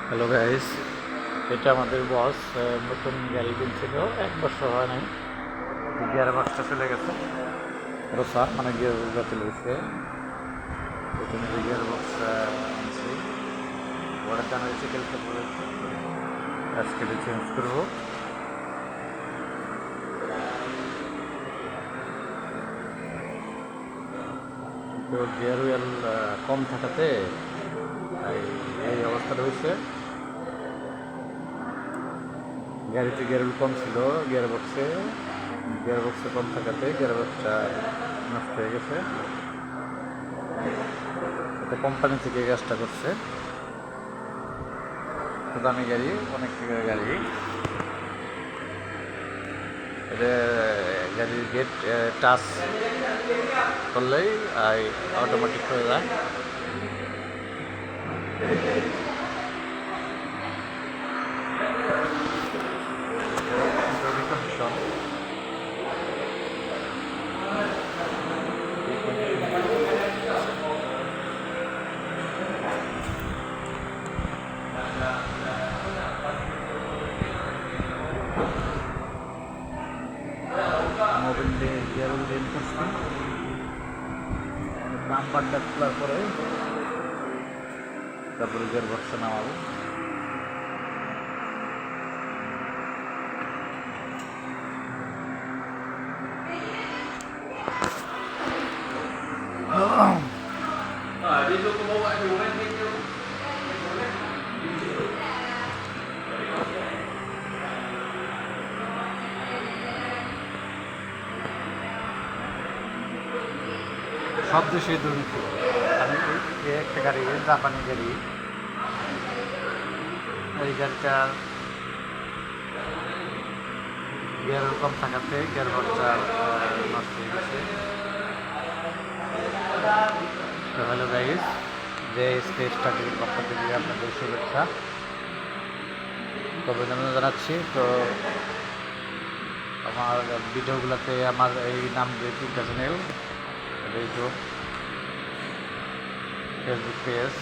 Hello guys, এটা আমাদের বস নতুন গাড়ি কিনছিল, 1 বছর হয় নাই। গিয়ার বক্সটা চলে গেছে, রোসা মানে গিয়ার বক্সটা চলে গেছে। প্রথমে যে গিয়ার বক্স আনছি ওটা জানা গেছে কালকে পড়েছে, আজকে চেঞ্জ করবো। তো গিয়ার হুইল কম থাকাতে এই অবস্থাটা হয়েছে। গাড়িতে গিয়ার হুইল কম ছিল, গিয়ার বক্সে কম থাকাতে গিয়ার বক্সটা নষ্ট হয়ে গেছে। এটা কোম্পানি থেকে কাজটা করছে, দামি গাড়ি, অনেক টাকার গাড়ি। এটা গাড়ির গেট টাচ করলেই অটোমেটিক হয়ে যায়। মোবিল দিয়ে গিয়ার রেল করছি, বাম্পারটা খোলার পরে তারপরে গিয়ার বক্সে নামাবো। সব দেশে দুর্নীতি, আমি একটা গাড়ি, জাপানি গাড়ি, এই গাড়িটার গিয়ার কম থাকাতে গিয়ার বক্সটা নষ্ট হয়ে গেছে। তো হ্যালো গাইস, যে স্পেস স্টাডির পক্ষ থেকে আপনাদের শুভেচ্ছা, অভিনন্দন জানাচ্ছি। তো আমার ভিডিওগুলোতে আমার এই নাম দিয়ে 3টা channel, YouTube, Facebook page,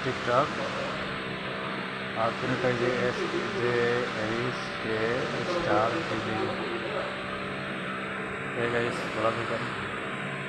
TikTok, আর তিনি পেজে SJSK স্টার টিভি। ভালো থাকবেন।